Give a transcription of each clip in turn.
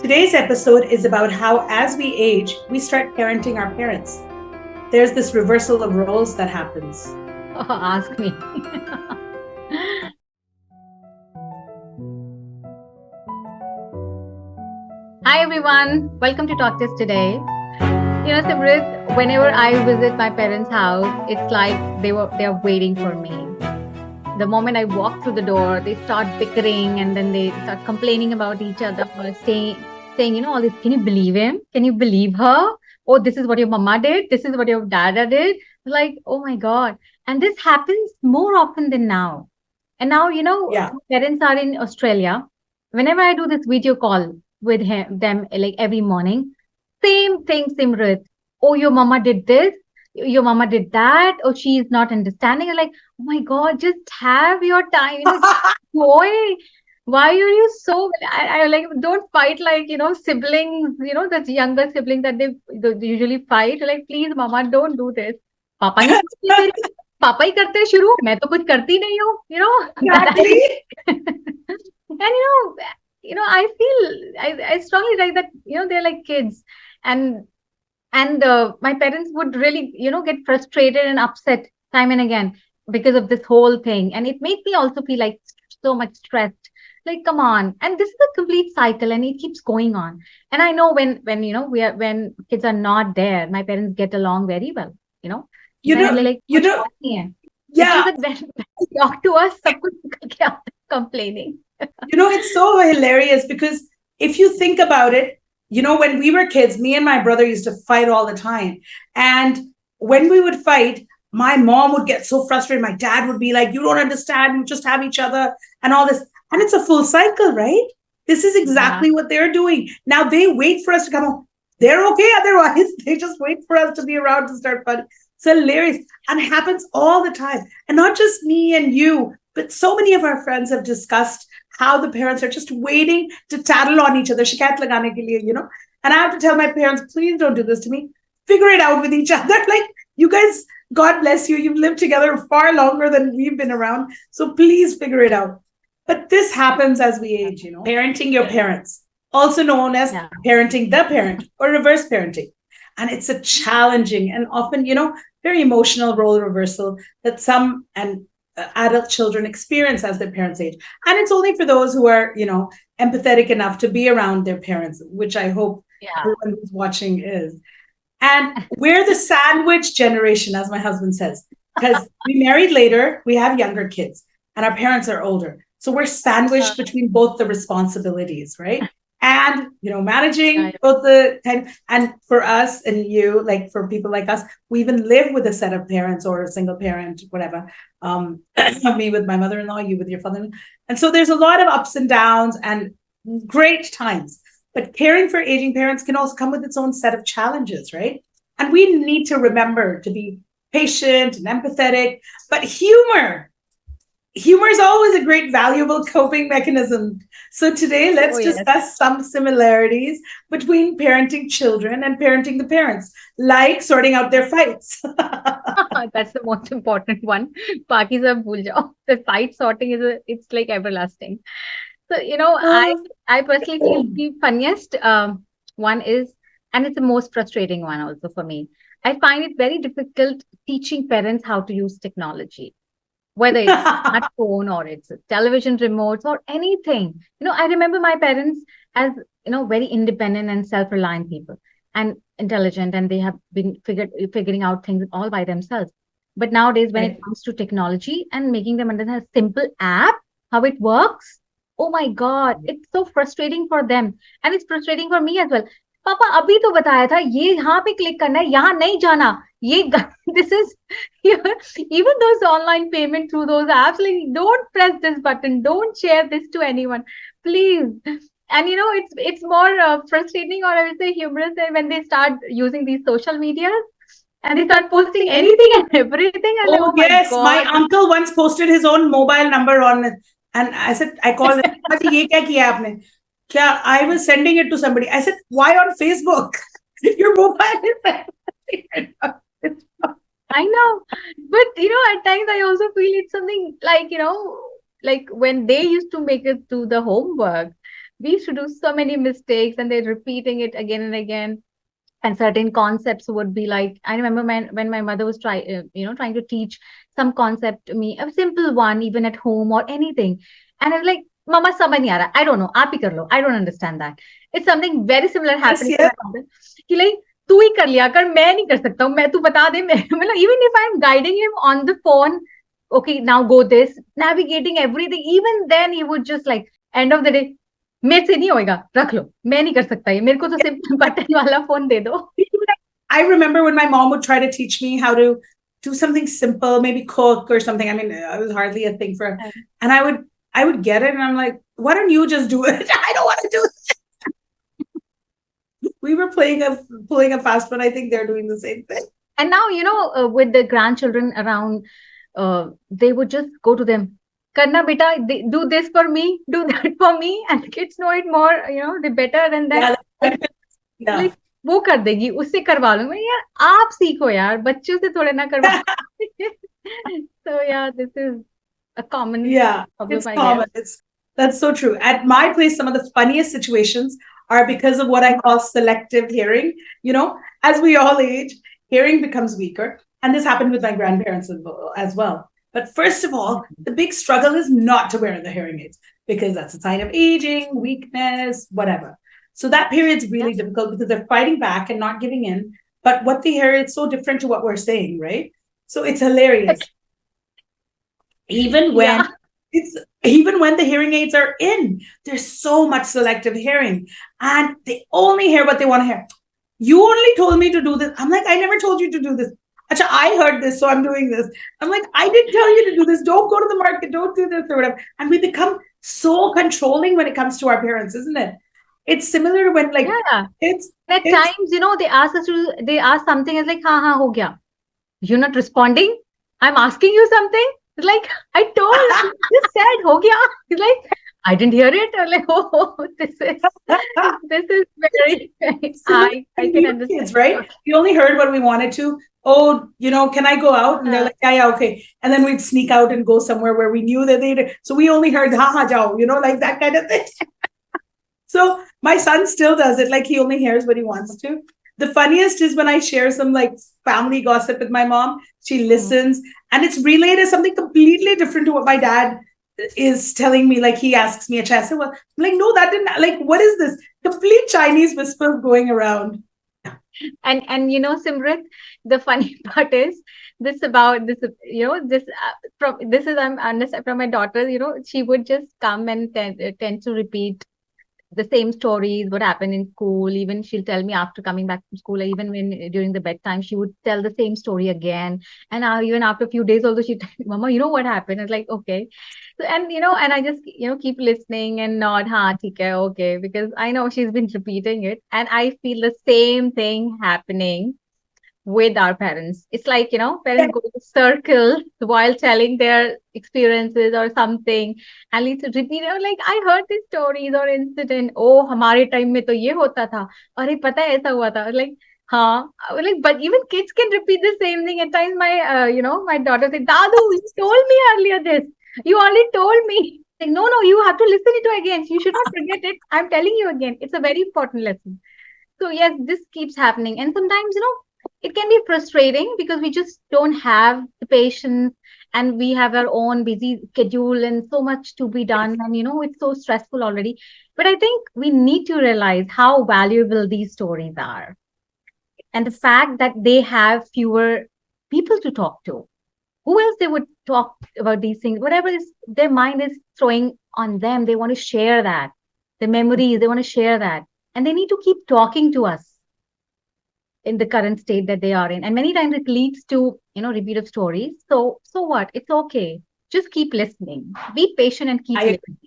Today's episode is about how, as we age, we start parenting our parents. There's this reversal of roles that happens. Ask me. Hi everyone, welcome to TalktousToday. Simrit, whenever I visit my parents' house, it's like they are waiting for me. The moment I walk through the door, they start bickering and then they start complaining about each other, saying, all this, can you believe him? Can you believe her? Oh, this is what your mama did. This is what your dada did. Like, oh my God. And this happens more often than now. And now, Yeah. parents are in Australia. Whenever I do this video call with them, like every morning, same thing, Simrit. Oh, your mama did this. Your mama did that. Oh, she is not understanding. I'm like, oh my God, just have your time. Boy, why are you so? I like don't fight like siblings. That's younger sibling that they usually fight. Like, please, mama, don't do this. पापा नहीं करते मेरे पापा ही करते हैं शुरू मैं तो कुछ करती नहीं हूँ that Exactly. and I feel I strongly like that they're like kids and my parents would really get frustrated and upset time and again because of this whole thing and it made me also feel like so much stressed like come on and this is a complete cycle and it keeps going on and I know when when kids are not there my parents get along very well you know You when know, like you कुछ know, बात नहीं है it's just yeah, that when they talk to us सब कुछ निकल के आता है complaining it's so hilarious because if you think about it, when we were kids, me and my brother used to fight all the time. And when we would fight, my mom would get so frustrated. My dad would be like, you don't understand, you just have each other and all this. And it's a full cycle, right? This is yeah exactly what they're doing. Now they wait for us to come home. They're okay otherwise. They just wait for us to be around to start fighting. It's hilarious. And it happens all the time. And not just me and you, but so many of our friends have discussed how the parents are just waiting to tattle on each other, shikayat lagane ke liye. And I have to tell my parents, please don't do this to me. Figure it out with each other. Like, you guys, God bless you. You've lived together far longer than we've been around. So please figure it out. But this happens as we age, parenting your parents, also known as yeah parenting the parent or reverse parenting. And it's a challenging and often, very emotional role reversal that some and adult children experience as their parents age. And it's only for those who are, empathetic enough to be around their parents, which I hope yeah everyone who's watching is. And we're the sandwich generation, as my husband says, because we married later, we have younger kids, and our parents are older. So we're uh, sandwiched between both the responsibilities, right? And managing yeah both the time. And for us and you, like for people like us, we even live with a set of parents or a single parent, whatever. Me with my mother-in-law, you with your father. And so there's a lot of ups and downs and great times. But caring for aging parents can also come with its own set of challenges, right? And we need to remember to be patient and empathetic, but humor is always a great valuable coping mechanism. So today oh let's yes discuss some similarities between parenting children and parenting the parents, like sorting out their fights. that's the most important one बाकी सब भूल जाओ the fight sorting it's like everlasting so I personally feel the funniest one is and it's the most frustrating one also for me I find it very difficult teaching parents how to use technology whether it's smartphone or it's a television remotes or anything. I remember my parents as, very independent and self-reliant people and intelligent, and they have been figuring out things all by themselves. But nowadays, when it Right. comes to technology and making them understand a simple app, how it works, oh my God, it's so frustrating for them. And it's frustrating for me as well. पापा अभी तो बताया था ये यहाँ पे click करना है यहाँ नहीं जाना ये this is even those online payment through those apps like don't press this button don't share this to anyone please and it's more frustrating or I would say humorous when they start using these social media and they start posting anything and everything and like Oh oh my yes, my god uncle once posted his own mobile number on it, and I said, I called him. "Aji, ye kya kiya aapne?" "Kya, I was sending it to somebody." I said, "Why on Facebook? Your mobile is." I know but at times I also feel it's something like like when they used to make it do the homework we used to do so many mistakes, and they're repeating it again and again. And certain concepts would be like, I remember when my mother was trying to teach some concept to me, a simple one, even at home or anything. And I was like, Mama, samajh nahi aa raha. I don't know. Aap hi kar lo. I don't understand that. It's something very similar Yes, happening to yes. my father. कि like, तू ही कर लिया कर, मैं नहीं कर सकता हूँ, मैं तू बता दे, मैं मतलब even if I'm guiding him on the phone, okay, now go this, navigating everything, even then he would just like, end of the day, मेरे से नहीं होएगा, रख लो, मैं नहीं कर सकता ये, मेरे को तो सिर्फ बटन वाला फोन दे दो. I remember when my mom would try to teach me how to do something simple, maybe cook or something. I mean, it was hardly a thing for, and I would get it, and I'm like, why don't you just do it? I don't want to do it. We were playing a fast one. I think they're doing the same thing. And now, with the grandchildren around, they would just go to them. Karna beta, do this for me, do that for me, and the kids know it more, they better, and then Yeah, yeah. like वो कर देगी, उससे करवा लूंगा. यार आप सीखो यार, बच्चों से थोड़े ना करवा. So yeah, this is a common Yeah, problem, it's I guess. common. That's so true. At my place, some of the funniest situations are because of what I call selective hearing. As we all age, hearing becomes weaker. And this happened with my grandparents as well. But first of all, the big struggle is not to wear the hearing aids because that's a sign of aging, weakness, whatever. So that period's really difficult because they're fighting back and not giving in. But what they hear is so different to what we're saying, right? So it's hilarious. Even when the hearing aids are in, there's so much selective hearing, and they only hear what they want to hear. You only told me to do this. I'm like, I never told you to do this. Acha, I heard this, so I'm doing this. I'm like, I didn't tell you to do this. Don't go to the market. Don't do this or whatever. And we become so controlling when it comes to our parents, isn't it? It's similar to when it's at times, they ask something as like, ha ho gaya. You're not responding. I'm asking you something. It's like, I told, just said, ho gaya. He's like, I didn't hear it. I'm like, this is very, I can understand. Kids, right? We only heard what we wanted to. Oh, can I go out? And they're like, yeah, okay. And then we'd sneak out and go somewhere where we knew that they'd, so we only heard, ha, jao, like that kind of thing. So my son still does it. Like he only hears what he wants to. The funniest is when I share some like family gossip with my mom. She listens and it's relayed as something completely different to what my dad is telling me. Like he asks me a chat. Well, I'm like, no, that didn't, like, what is this? Complete Chinese whispers going around. And Simrit, the funny part is this about this, this is I'm understand from my daughter, she would just come and tend to repeat the same stories, what happened in school. Even she'll tell me after coming back from school, or even when during the bedtime, she would tell the same story again. And even after a few days, although she, Mama, you know what happened? I was like, okay. So, and I just, keep listening and nod, ha, theek hai, okay, because I know she's been repeating it. And I feel the same thing happening with our parents. It's like, parents go to circle while telling their experiences or something, and let's repeat, like, I heard these stories or incident. Oh, हमारे time में तो ये होता था. अरे पता है ऐसा हुआ था. Like, हाँ, like, but even kids can repeat the same thing. At times, my daughter said, Dadu, you told me earlier this. You already told me. Like, no, you have to listen to it again. You should not forget it. I'm telling you again. It's a very important lesson. So yes, this keeps happening. And sometimes, it can be frustrating because we just don't have the patience, and we have our own busy schedule and so much to be done. And, it's so stressful already. But I think we need to realize how valuable these stories are. And the fact that they have fewer people to talk to. Who else they would talk about these things? Whatever is their mind is throwing on them, they want to share that. The memories, they want to share that. And they need to keep talking to us in the current state that they are in. And many times it leads to, repeat of stories. So what? It's okay. Just keep listening. Be patient and keep listening.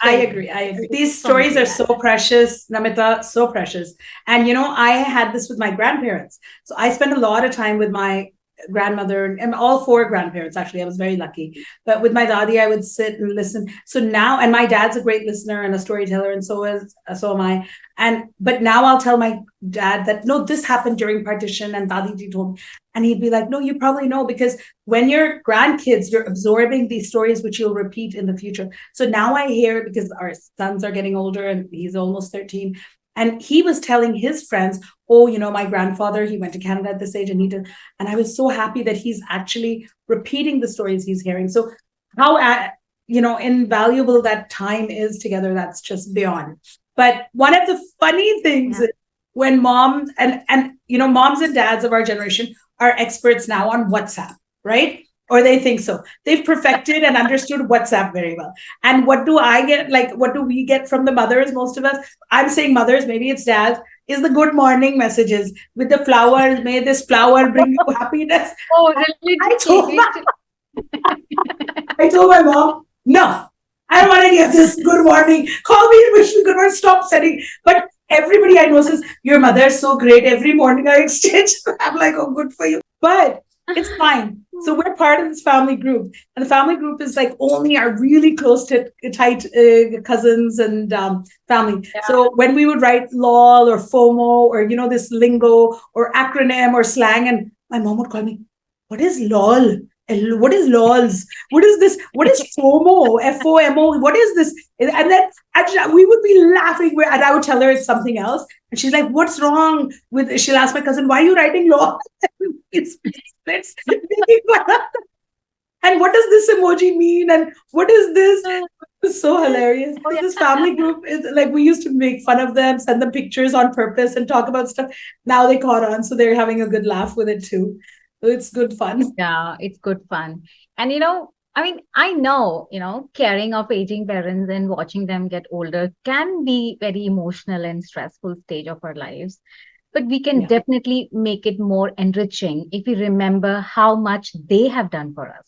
I agree. These stories are so precious, Namita, so precious. And, I had this with my grandparents. So I spent a lot of time with my grandmother and all four grandparents. Actually, I was very lucky. But with my daddy, I would sit and listen. So now, and my dad's a great listener and a storyteller, and so am I. And but now I'll tell my dad that no, this happened during partition, and Dadi ji told me, and he'd be like, no, you probably know because when you're grandkids, you're absorbing these stories which you'll repeat in the future. So now I hear because our sons are getting older, and he's almost 13. And he was telling his friends, oh, my grandfather, he went to Canada at this age and he did. And I was so happy that he's actually repeating the stories he's hearing. So how, invaluable that time is together, that's just beyond. But one of the funny things Yeah. is when mom and moms and dads of our generation are experts now on WhatsApp, right? Or they think so. They've perfected and understood WhatsApp very well. And what do I get? Like, what do we get from the mothers? Most of us, I'm saying mothers, maybe it's dads, is the good morning messages with the flowers. May this flower bring you happiness. Oh, I really? told my, I told my mom, no, I don't want any of this good morning. Call me and wish me good morning. Stop sending. But everybody I know says, your mother's so great. Every morning I exchange. I'm like, oh, good for you. But it's fine. So we're part of this family group, and the family group is like only our really close to tight cousins and family. Yeah. So when we would write lol or FOMO or this lingo or acronym or slang, and my mom would call me, "What is lol? What is lols? What is this? What is FOMO? FOMO? What is this?" And then actually, we would be laughing, and I would tell her it's something else, and she's like, "What's wrong with?" She'll ask my cousin, "Why are you writing lol?" It's splits. And what does this emoji mean? And what is this? It's so hilarious. Oh, So yeah. this family group is like we used to make fun of them, send them pictures on purpose, and talk about stuff. Now they caught on, so they're having a good laugh with it too. So it's good fun. Yeah, it's good fun. And I mean, I know, caring of aging parents and watching them get older can be very emotional and stressful stage of our lives. But we can Yeah, definitely make it more enriching if we remember how much they have done for us.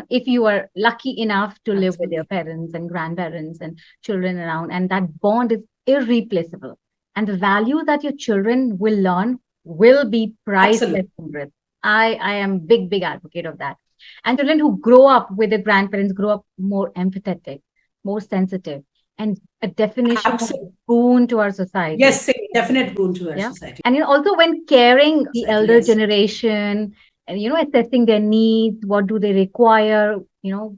If you are lucky enough to live with your absolutely, parents and grandparents and children around, and that bond is irreplaceable, and the value that your children will learn will be priceless, absolutely, Simrit. I am big advocate of that. And children who grow up with their grandparents grow up more empathetic, more sensitive, and a definition of absolutely. boon to our society. Yes, say definite boon to our Yeah. society. And also when caring the Society, elder yes, generation and assessing their needs, what do they require,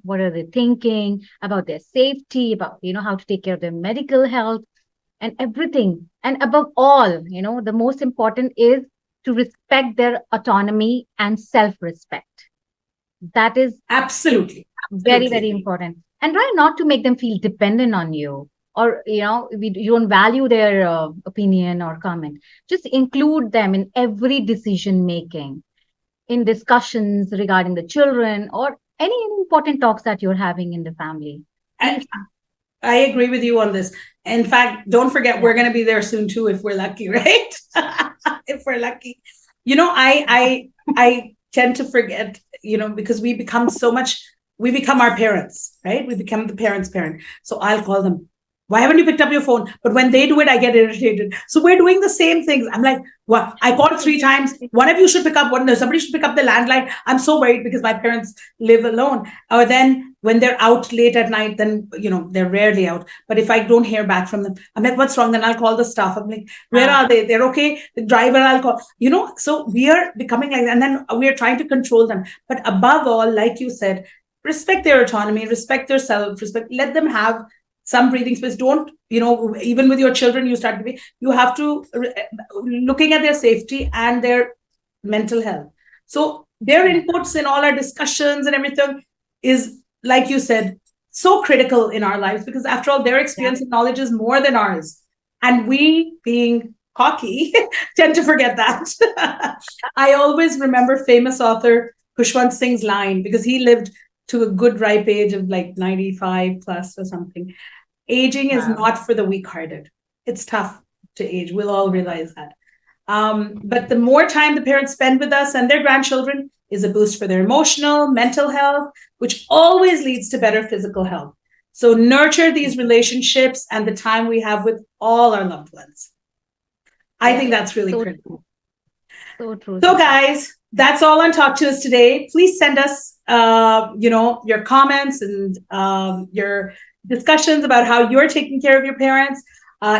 what are they thinking about their safety, about how to take care of their medical health and everything. And above all, the most important is to respect their autonomy and self-respect. That is absolutely, very, absolutely very agree. important. And try not to make them feel dependent on you, or, you don't value their opinion or comment. Just include them in every decision making, in discussions regarding the children or any important talks that you're having in the family. I, Please, I agree with you on this. In fact, don't forget yeah. we're going to be there soon too if we're lucky, right? If we're lucky. I tend to forget, because we become our parents, right? We become the parents' parent. So I'll call them, why haven't you picked up your phone? But when they do it, I get irritated. So we're doing the same things. I'm like, what? I called three times. One of you should pick up one. Somebody should pick up the landline. I'm so worried because my parents live alone. Or then when they're out late at night, then they're rarely out. But if I don't hear back from them, I'm like, what's wrong? Then I'll call the staff. I'm like, where Uh, are they? They're okay. The driver, I'll call. So we are becoming like that. And then we are trying to control them. But above all, like you said, respect their autonomy, respect their self-respect, let them have some breathing space. Don't, even with your children, you have to looking at their safety and their mental health. So their yeah, inputs in all our discussions and everything is, like you said, so critical in our lives because after all, their yeah, experience and knowledge is more than ours. And we, being cocky, tend to forget that. I always remember famous author Kushwant Singh's line because he lived to a good ripe age of like 95 plus or something. Aging is wow. not for the weak hearted. It's tough to age. We'll all realize that. But the more time the parents spend with us and their grandchildren is a boost for their emotional, mental health, which always leads to better physical health. So nurture these relationships and the time we have with all our loved ones. I Yeah, think that's really so critical. true. So true, So, so true. guys, that's all on Talk to Us today. Please send us, your comments and your discussions about how you're taking care of your parents.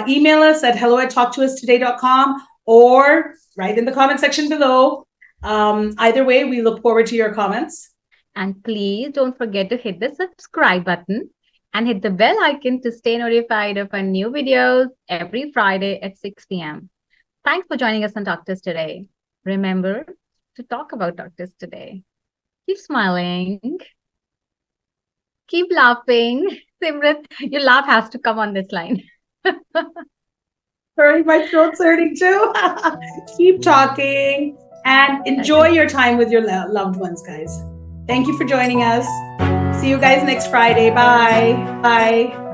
Email us at hello@talktoustoday.com or write in the comment section below. Either way, we look forward to your comments. And please don't forget to hit the subscribe button and hit the bell icon to stay notified of our new videos every Friday at 6 p.m. Thanks for joining us on Doctors Today. Remember to talk about Doctors Today. Keep smiling, keep laughing. Simrit, your laugh has to come on this line. Sorry, my throat's hurting too. Keep talking and enjoy Okay. your time with your loved ones, guys. Thank you for joining us. See you guys next Friday. Bye. Bye.